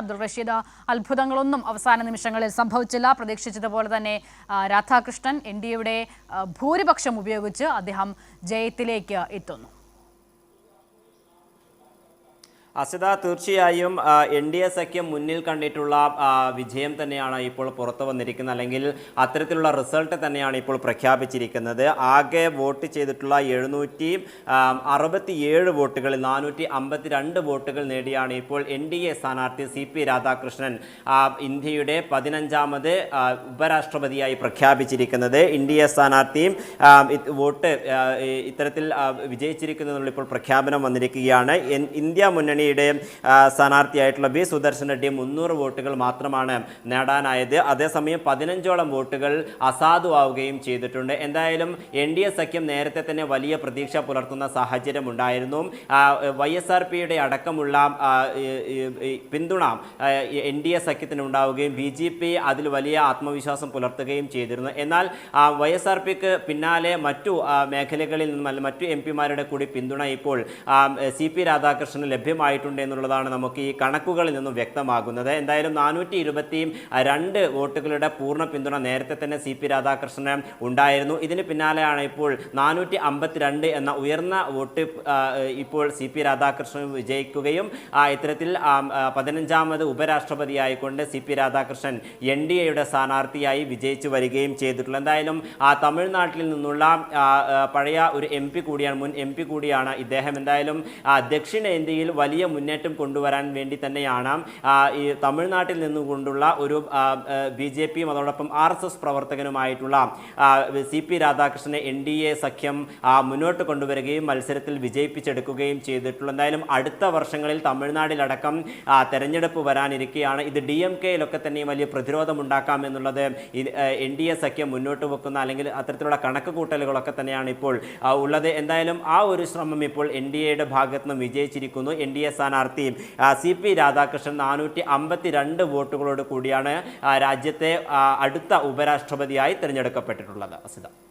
അബ്ദുൾ റഷീദ്, അത്ഭുതങ്ങളൊന്നും അവസാന നിമിഷങ്ങളിൽ സംഭവിച്ചില്ല. പ്രതീക്ഷിച്ചതുപോലെ തന്നെ രാധാകൃഷ്ണൻ എൻഡിഎയുടെ ഭൂരിപക്ഷം ഉപയോഗിച്ച് അദ്ദേഹം ജയത്തിലേക്ക് എത്തുന്നു. അസിത, തീർച്ചയായും NDA സഖ്യം മുന്നിൽ കണ്ടിട്ടുള്ള വിജയം തന്നെയാണ് ഇപ്പോൾ പുറത്തു വന്നിരിക്കുന്നത്, അല്ലെങ്കിൽ അത്തരത്തിലുള്ള റിസൾട്ട് തന്നെയാണ് ഇപ്പോൾ പ്രഖ്യാപിച്ചിരിക്കുന്നത്. ആകെ വോട്ട് ചെയ്തിട്ടുള്ള 767 വോട്ടുകളിൽ 452 വോട്ടുകൾ നേടിയാണ് ഇപ്പോൾ NDA സ്ഥാനാർത്ഥി CP രാധാകൃഷ്ണൻ ഇന്ത്യയുടെ 15ാമത് ഉപരാഷ്ട്രപതിയായി പ്രഖ്യാപിച്ചിരിക്കുന്നത്. NDA സ്ഥാനാർത്ഥിയും വോട്ട് ഇത്തരത്തിൽ വിജയിച്ചിരിക്കുന്നതിനുള്ള ഇപ്പോൾ പ്രഖ്യാപനം വന്നിരിക്കുകയാണ്. ഇന്ത്യ മുന്നണി സ്ഥാനാർത്ഥിയായിട്ടുള്ള B. സുദർശൻ റെഡ്ഡി 300 വോട്ടുകൾ മാത്രമാണ് നേടാനായത്. അതേസമയം 15ഓളം വോട്ടുകൾ അസാധുവാവുകയും ചെയ്തിട്ടുണ്ട്. എന്തായാലും NDA സഖ്യം നേരത്തെ തന്നെ വലിയ പ്രതീക്ഷ പുലർത്തുന്ന സാഹചര്യം ഉണ്ടായിരുന്നു. YSRPയുടെ അടക്കമുള്ള പിന്തുണ NDA സഖ്യത്തിന് ഉണ്ടാവുകയും BJP അതിൽ വലിയ ആത്മവിശ്വാസം പുലർത്തുകയും ചെയ്തിരുന്നു. എന്നാൽ YSRPക്ക് പിന്നാലെ മറ്റു മേഖലകളിൽ നിന്നും മറ്റു MP-മാരുടെ കൂടി പിന്തുണ ഇപ്പോൾ CP രാധാകൃഷ്ണന് ലഭ്യമായിട്ടുണ്ട് എന്നുള്ളതാണ് നമുക്ക് ഈ കണക്കുകളിൽ നിന്നും വ്യക്തമാകുന്നത്. എന്തായാലും 422 വോട്ടുകളുടെ പൂർണ്ണ പിന്തുണ നേരത്തെ തന്നെ CP രാധാകൃഷ്ണന് ഉണ്ടായിരുന്നു. ഇതിന് പിന്നാലെയാണ് ഇപ്പോൾ 452 എന്ന ഉയർന്ന വോട്ട് ഇപ്പോൾ CP രാധാകൃഷ്ണൻ വിജയിക്കുകയും ഇത്തരത്തിൽ 15ാമത് ഉപരാഷ്ട്രപതിയായിക്കൊണ്ട് CP രാധാകൃഷ്ണൻ NDAയുടെ സ്ഥാനാർത്ഥിയായി വിജയിച്ചു വരികയും ചെയ്തിട്ടുള്ളത്. എന്തായാലും തമിഴ്നാട്ടിൽ നിന്നുള്ള പഴയ ഒരു MP കൂടിയാണ്, മുൻ MP കൂടിയാണ് ഇദ്ദേഹം. എന്തായാലും ദക്ഷിണേന്ത്യയിൽ വലിയ മുന്നേറ്റം കൊണ്ടുവരാൻ വേണ്ടി തന്നെയാണ് ഈ തമിഴ്നാട്ടിൽ നിന്നുകൊണ്ടുള്ള ഒരു BJPയും അതോടൊപ്പം RSS പ്രവർത്തകനുമായിട്ടുള്ള CP രാധാകൃഷ്ണനെ NDA സഖ്യം മുന്നോട്ട് കൊണ്ടുവരികയും മത്സരത്തിൽ വിജയിപ്പിച്ചെടുക്കുകയും ചെയ്തിട്ടുള്ളത്. എന്തായാലും അടുത്ത വർഷങ്ങളിൽ തമിഴ്നാട്ടിലടക്കം തെരഞ്ഞെടുപ്പ് വരാനിരിക്കുകയാണ്. ഇത് DMK-യിലൊക്കെ തന്നെ വലിയ പ്രതിരോധം ഉണ്ടാക്കാം എന്നുള്ളത് NDA സഖ്യം മുന്നോട്ട് വെക്കുന്ന അല്ലെങ്കിൽ അത്തരത്തിലുള്ള കണക്ക് കൂട്ടലുകളൊക്കെ തന്നെയാണ് ഇപ്പോൾ ഉള്ളത്. എന്തായാലും ആ ഒരു ശ്രമം ഇപ്പോൾ NDAയുടെ ഭാഗത്ത് നിന്ന് വിജയിച്ചിരിക്കുന്നു. NDA സ്ഥാനാർത്ഥി CP രാധാകൃഷ്ണൻ 452 വോട്ടുകളോട് കൂടിയാണ് രാജ്യത്തെ അടുത്ത ഉപരാഷ്ട്രപതിയായി തിരഞ്ഞെടുക്കപ്പെട്ടിട്ടുള്ളത്. അസിത.